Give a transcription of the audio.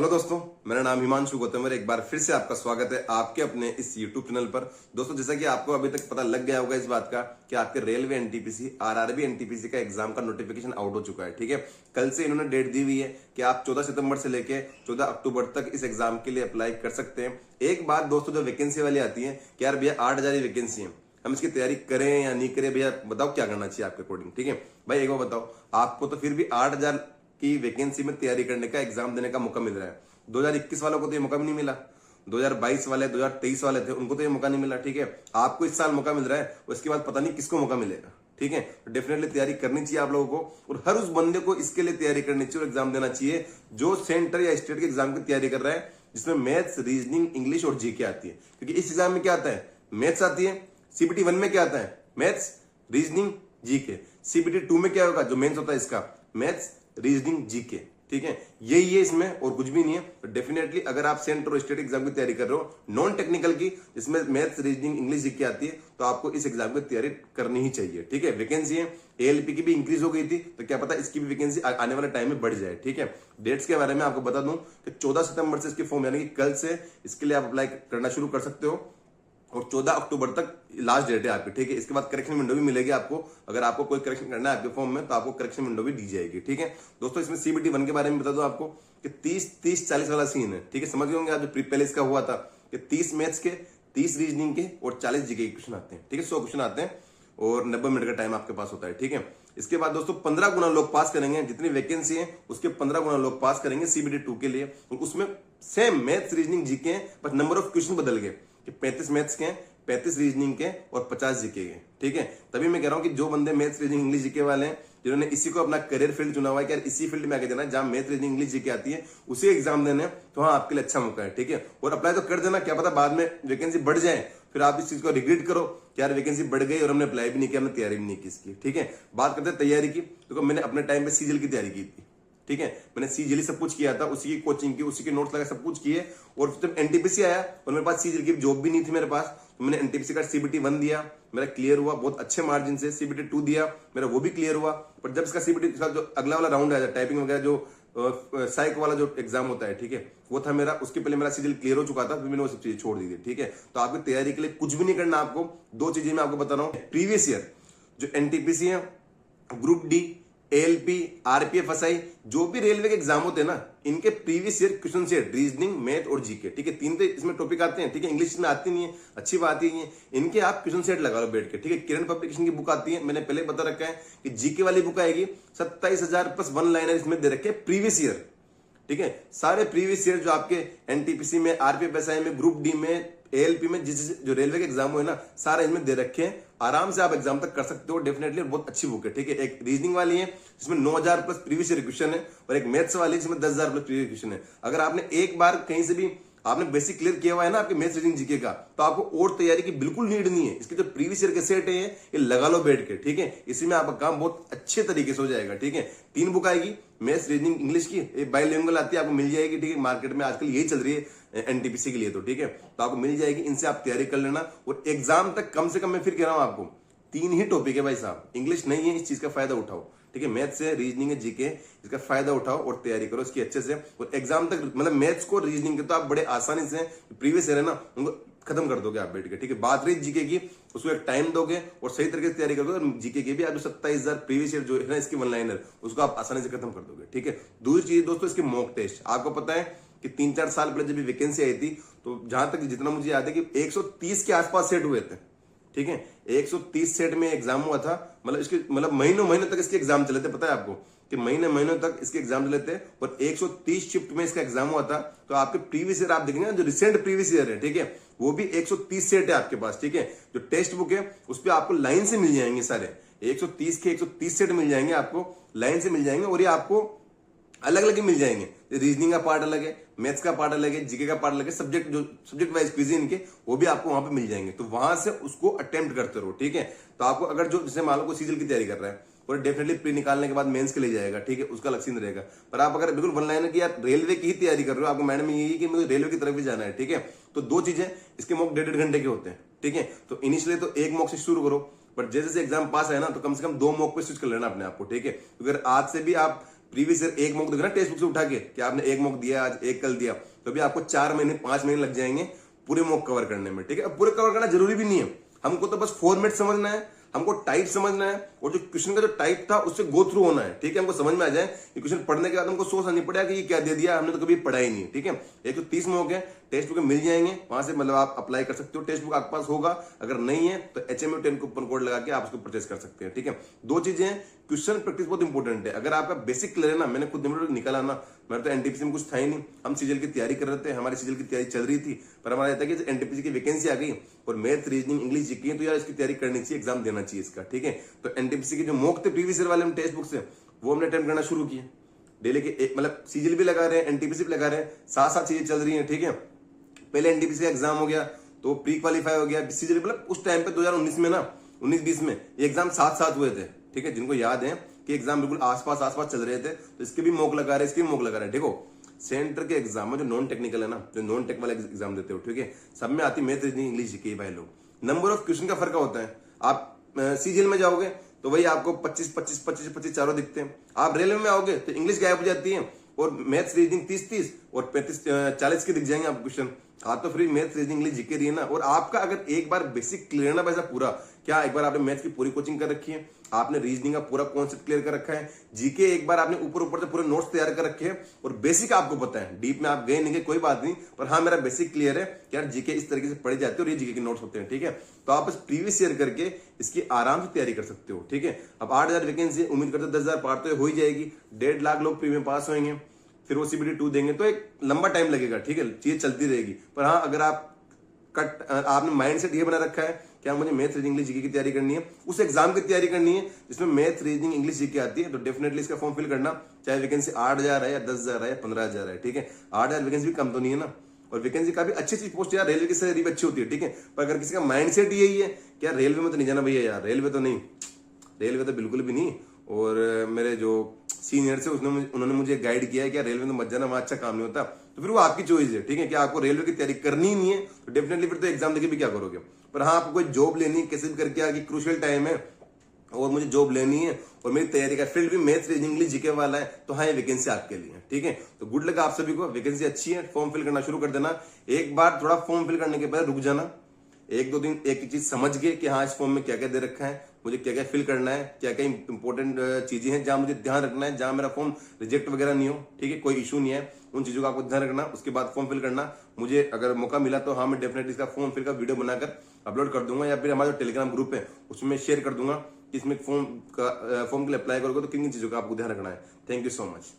Hello दोस्तों, मेरा नाम हिमांशु गौतम है। एक बार फिर से आपका स्वागत है आपके अपने इस YouTube चैनल पर। दोस्तों, जैसा कि आपको अभी तक पता लग गया होगा इस बात का कि आपके रेलवे एनटीपीसी आरआरबी एनटीपीसी का एग्जाम का नोटिफिकेशन आउट हो चुका है। ठीक है, कल से इन्होंने डेट दी हुई है कि आप 14 सितंबर से लेके 14 अक्टूबर तक इस एग्जाम के लिए अप्लाई कर सकते हैं। एक बात दोस्तों, जो वैकेंसी वाली आती है कि यार भैया 8,000 वैकेंसी है, हम इसकी तैयारी करें या नहीं करें, भैया बताओ क्या करना चाहिए आपके अकॉर्डिंग। ठीक है भाई, एक बार बताओ, आपको तो फिर भी 8,000 की वैकेंसी में तैयारी करने का, एग्जाम देने का मौका मिल रहा है। 2021 वालों को तो ये मौका भी नहीं मिला, 2022 वाले 2023 वाले थे उनको तो ये मौका नहीं मिला। ठीक है, आपको इस साल मौका मिल रहा है, उसके बाद पता नहीं किसको मौका मिलेगा। ठीक है, तो डेफिनेटली तैयारी करनी चाहिए आप लोगों को, और हर उस बंदे को इसके लिए तैयारी करनी चाहिए और एग्जाम देना चाहिए जो सेंटर या स्टेट के एग्जाम की तैयारी कर रहा है, जिसमें मैथ्स, रीजनिंग, इंग्लिश और जीके आती है। क्योंकि इस एग्जाम में क्या आता है, मैथ्स आती है। सीबीटी 1 में क्या आता है, मैथ्स, रीजनिंग, जीके। सीबीटी 2 में क्या होगा, जो मेंस होता है इसका, मैथ्स, रीजनिंग, जीके। ठीक है, यही है इसमें और कुछ भी नहीं है। तो डेफिनेटली अगर आप सेंटर और स्टेट एग्जाम की तैयारी कर रहे हो, नॉन टेक्निकल की, जिसमें मैथ्स, रीजनिंग, इंग्लिश, जीके आती है, तो आपको इस एग्जाम की तैयारी करनी ही चाहिए। ठीक है, वैकेंसी है, एएलपी की भी इंक्रीज हो गई थी, तो क्या पता इसकी भी वैकेंसी आने वाले टाइम में बढ़ जाए। ठीक है, डेट्स के बारे में आपको बता दूं कि 14 सितंबर से इसके फॉर्म, यानी कि कल से इसके लिए आप अप्लाई करना शुरू कर सकते हो, और 14 अक्टूबर तक लास्ट डेट है आपकी। ठीक है, इसके बाद करेक्शन विंडो भी मिलेगी आपको। अगर आपको कोई करेक्शन करना है आपके फॉर्म में, तो आपको करेक्शन विंडो भी दी जाएगी। ठीक है दोस्तों, इसमें सीबीटी 1 के बारे में बता दूं आपको कि 30-30-40 वाला सीन है। ठीक है, समझ गए होंगे आप, जो पहले इसका हुआ था कि 30 मैथ्स के, 30 रीजनिंग के और 40 जीके के क्वेश्चन आते हैं। ठीक है, 100 क्वेश्चन आते हैं और 90 मिनट का टाइम आपके पास होता है। ठीक है, इसके बाद दोस्तों 15 गुना लोग पास करेंगे, जितनी वैकेंसी है उसके 15 गुना लोग पास करेंगे सीबीटी 2 के लिए। उसमें सेम मैथ्स, रीजनिंग, जीके हैं, बस नंबर ऑफ क्वेश्चन बदल गए कि 35 मैथ्स के, 35 रीजनिंग के और 50 जीके के। ठीक है, तभी मैं कह रहा हूं कि जो बंदे मैथ्स, रीजनिंग, इंग्लिश, जीके वाले हैं, जिन्होंने इसी को अपना करियर फील्ड चुना हुआ है कि यार इसी फील्ड में आगे जाना है, जहां मैथ्स, रीजनिंग, इंग्लिश, जीके आती है, उसी एग्जाम देने, तो हाँ आपके लिए अच्छा मौका है। ठीक है, और अप्लाई तो कर देना, क्या पता बाद में वैकेंसी बढ़ जाए, फिर आप इस चीज को रिग्रेट करो कि यार वैकेंसी बढ़ गई और हमने अप्लाई भी नहीं किया, हमने तैयारी भी नहीं की इसकी। ठीक है, बात करते हैं तैयारी की, तो मैंने अपने टाइम पे सीजीएल की तैयारी की थी। ठीक है, मैंने सीजीएल सब कुछ किया था, उसी की कोचिंग की, उसी के नोट्स लगा, सब कुछ किए। और जब एनटीपीसी आया और मेरे पास सीजीएल की जॉब भी नहीं थी मेरे पास, तो मैंने एनटीपीसी का सीबीटी 1 दिया, मेरा क्लियर हुआ बहुत अच्छे मार्जिन से। सीबीटी 2 दिया, मेरा वो भी क्लियर हुआ। पर जब इसका सीबीटी का जो अगला वाला राउंड आया, टाइपिंग वगैरह जो साइक वाला जो एग्जाम होता है, ठीक है, वो था मेरा, उसके पहले मेरा सीजीएल क्लियर हो चुका था, फिर मैंने वो सब चीजें छोड़ दी थी। ठीक है, तो आपकी तैयारी के लिए कुछ भी नहीं करना आपको, दो चीजें मैं आपको बता रहा हूँ। प्रीवियस ईयर जो एनटीपीसी है, group D, ALP, RPF, SI, जो भी रेलवे के एग्जाम होते हैं ना, इनके previous year question set, reasoning, math और जीके। ठीक है, 3 तो इसमें टॉपिक आते हैं। ठीक है, इंग्लिश में आती नहीं है, अच्छी बात ही है, इनके आप क्वेश्चन सेट लगा लो बैठ के। ठीक है, किरण पब्लिकेशन की बुक आती है, मैंने पहले बता रखा है कि जीके वाली बुक आएगी, 27,000 प्लस 1 लाइनर इसमें दे रखे प्रीवियस ईयर। ठीक है, सारे प्रीवियस ईयर जो आपके एनटीपीसी में, आरपीएफ, एसआई में, ग्रुप डी में, एएलपी में, जिस जो रेलवे के एग्जाम हुए ना, सारे इसमें दे रखे हैं। आराम से आप एग्जाम तक कर सकते हो डेफिनेटली, बहुत अच्छी बुक है। ठीक है, एक रीजनिंग वाली है जिसमें 9,000 प्लस प्रीवियस ईयर क्वेश्चन है, और एक मैथ्स वाली जिसमें 10,000 प्लस प्रीवियस क्वेश्चन है। अगर आपने एक बार कहीं से भी आपने बेसिक क्लियर किया हुआ है ना आपके मैथ्स, रीजनिंग, जीके का, तो आपको और तैयारी की बिल्कुल नीड नहीं है। इसके जो प्रीवियस ईयर के सेट है ये लगा लो बैठ के। ठीक है, इसी में आपका काम बहुत अच्छे तरीके से हो जाएगा। ठीक है, 3 बुक आएगी, मैथ्स, रीजनिंग, इंग्लिश की, एक बाइलिंगुअल आती है, आपको मिल जाएगी। ठीक है, मार्केट में आजकल यही चल रही है एनटीपीसी के लिए, तो ठीक है, तो आपको मिल जाएगी, इनसे आप तैयारी कर लेना। और एग्जाम तक कम से कम, मैं फिर कह रहा हूं आपको, 3 ही टॉपिक है भाई साहब, इंग्लिश नहीं है, इस चीज का फायदा उठाओ। ठीक है, मैथ्स है, रीजनिंग है, जीके, इसका फायदा उठाओ और तैयारी करो इसकी अच्छे से। और एग्जाम तक मतलब मैथ्स को, रीजनिंग के तो आप बड़े आसानी से प्रीवियस ईयर है ना, उनको खत्म कर दोगे आप बैठ के। ठीक है, बात रही जीके की, उसको एक टाइम दोगे और सही तरीके से तैयारी करोगे, और जीके की भी आप 27,000 प्रीवियस ईयर जो है ना इसकी 1 लाइनर, उसको आप आसानी से खत्म कर दोगे। ठीक है, दूसरी चीज दोस्तों, इसके मॉक टेस्ट, आपको पता है कि 3-4 साल पहले जब वैकेंसी आई थी, तो जहां तक जितना मुझे याद है कि 130 के आसपास सेट हुए थे। ठीक है, 130 सेट में एग्जाम हुआ था, मतलब इसके मतलब महीनों तक इसके एग्जाम चले थे। पता है आपको कि महीनों तक इसके एग्जाम चले थे, और 130 शिफ्ट में इसका एग्जाम हुआ था। तो आपके प्रीवियस ईयर आप देखेंगे, जो रिसेंट प्रीवियस ईयर है, ठीक है, वो भी 130 सेट है आपके पास। ठीक है, जो टेक्स्ट बुक है उस पर आपको लाइन से मिल जाएंगे, सारे 130 के 130 सेट मिल जाएंगे, आपको लाइन से मिल जाएंगे, और ये आपको अलग अलग ही मिल जाएंगे। रीजनिंग का पार्ट अलग है, मैथ्स का पार्ट अलग है, जीके का पार्ट अलग है, सब्जेक्ट वाइज क्विज इनके, वो भी आपको वहां पे मिल जाएंगे। तो वहां से उसको अटेम्प्ट करते रहो। ठीक है, तो आपको अगर जो जैसे मान लो कोई सीजीएल की तैयारी कर रहा है, और डेफिनेटली प्री निकालने के बाद मेंस के लिए जाएगा। ठीक है, उसका अलग सीन रहेगा। पर आप अगर बिल्कुल 1 लाइनर की यार रेलवे की ही तैयारी कर रहे हो, आपको मैडम में यही कि मुझे रेलवे की तरफ भी जाना है। ठीक है, तो 2 चीजें, इसके मॉक 1.5 घंटे के होते हैं। ठीक है, तो इनिशियली तो 1 मॉक से शुरू करो, बट जैसे जैसे एग्जाम पास है ना, तो कम से कम 2 मॉक पे स्विच कर लेना अपने आप को। ठीक है, अगर आज से भी आप प्रीवियस ईयर एक मॉक दोगे ना टेक्स्ट बुक से उठा के कि आपने एक मॉक दिया आज, एक कल दिया, तो भी आपको 4 महीने 5 महीने लग जाएंगे पूरे मॉक कवर करने में। ठीक है, अब पूरे कवर करना जरूरी भी नहीं है, हमको तो बस फॉर्मेट समझना है, हमको टाइप समझना है, और जो क्वेश्चन का जो टाइप था उससे गो थ्रू होना है। ठीक है, हमको समझ में आ जाए कि क्वेश्चन पढ़ने के बाद हमको सोचना नहीं पड़ेगा कि ये क्या दे दिया, हमने तो कभी पढ़ा ही नहीं। ठीक है, 130 है, टेक्स्ट बुक मिल जाएंगे, वहां से मतलब आप अप्लाई कर सकते हो। टेक्स्ट बुक आपके पास होगा, अगर नहीं है तो HMU 10 कूपन कोड लगा के आप उसको परचेस कर सकते हैं। ठीक है, 2 चीजें हैं, क्वेश्चन प्रैक्टिस बहुत इंपॉर्टेंट है। अगर आपका बेसिक क्लियर है ना, मैंने खुद निकाला ना, मेरे तो एनटीपीसी में कुछ था ही नहीं, हम सीजीएल की तैयारी कर रहे थे, हमारी सीजीएल की तैयारी चल रही थी, पर हमारा था कि एनटीपीसी की वैकेंसी आ गई और मैथ, रीजनिंग, इंग्लिश, जीके है, तो यार इसकी तैयारी करनी चाहिए, एग्जाम देना चाहिए इसका। ठीक है, तो एनटीपीसी के जो मॉक थे प्रीवियस ईयर वाले टेक्स्ट बुक से, वो हमने अटेम्प्ट करना शुरू किए। डेली के मतलब सीजीएल भी लगा रहे हैं, एनटीपीसी भी लगा रहे हैं, साथ साथ चीजें चल रही है। ठीक है, पहले एनटीपीसी का एग्जाम हो गया तो प्री क्वालिफाई हो गया, सीजीएल मतलब उस टाइम पे 2019 में ना, 19-20 में ये एग्जाम साथ साथ हुए थे। ठीक है, जिनको याद है कि एग्जाम बिल्कुल आसपास चल रहे थे, तो इसके भी मॉक लगा रहे, इसके भी मॉक लगा रहे हैं। देखो सेंटर के एग्जाम में जो नॉन टेक्निकल है ना, जो नॉन टेक वाले एग्जाम देते हो, ठीक है, सब में आती मैथ, रीजनिंग, इंग्लिश, जीके भाई लोग, नंबर ऑफ क्वेश्चन का फर्क होता है। आप सीजीएल में जाओगे तो वही आपको 25 चारों दिखते हैं, आप रेलवे में आओगे तो इंग्लिश गायब हो जाती है और मैथ्स, रीजनिंग 30 और 35-40 के दिख जाएंगे आपको क्वेश्चन। आप तो free maths, reasoning, English, GK रही है ना, और आपका अगर एक बार बेसिक क्लियर ना वैसा पूरा, क्या एक बार आपने मैथ्स की पूरी कोचिंग कर रखी है, आपने रीजनिंग का पूरा कॉन्सेप्ट क्लियर कर रखा है, जीके एक बार आपने ऊपर से पूरे नोट्स तैयार कर रखे हैं और बेसिक आपको पता है, डीप में आप गए नहीं गए कोई बात नहीं, पर हाँ मेरा बेसिक क्लियर है कि यार जीके इस तरीके से पढ़ी जाती है और ये जीके के नोट्स होते हैं। ठीक है, तो आप बस प्रीवियस ईयर करके इसकी आराम से तैयारी कर सकते हो। ठीक है, अब 8,000 वैकेंसी, उम्मीद करते 10,000 पार तो हो ही जाएगी, 1.5 लाख लोग प्री में पास होंगे, फिर वो CBT 2 देंगे, तो एक लंबा टाइम लगेगा। ठीक है, चीज चलती रहेगी, पर हाँ अगर आप आपने माइंडसेट ये बना रखा है कि मुझे मैथ, रीजनिंग, इंग्लिश, जीके की तैयारी करनी है, उस एग्जाम की तैयारी करनी है जिसमें मैथ, रीजनिंग, इंग्लिश, जीके आती है, तो डेफिनेटली इसका फॉर्म फिल करना, चाहे वैकेंसी 8,000 है या 10,000 है या 15,000 है। ठीक है, 8,000 वैकेंसी भी कम तो नहीं है ना, और वैकेंसी काफी अच्छी पोस्ट यार, रेलवे की सैलरी भी अच्छी होती है। ठीक है, पर अगर किसी का माइंडसेट यही है कि यार रेलवे में तो नहीं जाना भैया, यार रेलवे तो नहीं, रेलवे तो बिल्कुल भी नहीं, और मेरे जो सीनियर से उन्होंने मुझे गाइड किया है कि रेलवे में मत जाना, वहां अच्छा काम नहीं होता, तो फिर वो आपकी चॉइस है। ठीक है, कि आपको रेलवे की तैयारी करनी ही नहीं है तो डेफिनेटली फिर तो एग्जाम देके भी क्या करोगे। पर हाँ आपको कोई जॉब लेनी है, कैसे भी करके आगे क्रूशियल टाइम है और मुझे जॉब लेनी है और मेरी तैयारी का फील्ड भी मैथ्स, रीजनिंग, इंग्लिश, जीके वाला है, तो हाँ ये वैकेंसी आपके लिए है। ठीक है, तो गुड लक आप सभी को, वैकेंसी अच्छी है, फॉर्म फिल करना शुरू कर देना। एक बार थोड़ा फॉर्म फिल करने के बाद रुक जाना, 1-2 दिन एक चीज समझ गए कि हाँ इस फॉर्म में क्या क्या दे रखा है, मुझे क्या क्या फिल करना है, क्या क्या इंपॉर्टेंट चीजें हैं जहां मुझे ध्यान रखना है, जहां मेरा फॉर्म रिजेक्ट वगैरह नहीं हो। ठीक है, कोई इशू नहीं है, उन चीजों का आपको ध्यान रखना, उसके बाद फॉर्म फिल करना। मुझे अगर मौका मिला तो हाँ मैं डेफिनेटली इसका फॉर्म फिल का वीडियो बनाकर अपलोड कर दूंगा, या फिर हमारा जो टेलीग्राम ग्रुप है उसमें शेयर कर दूंगा कि इसमें फॉर्म के लिए अप्लाई करोगे तो किन किन चीजों का आपको ध्यान रखना है। Thank you so much.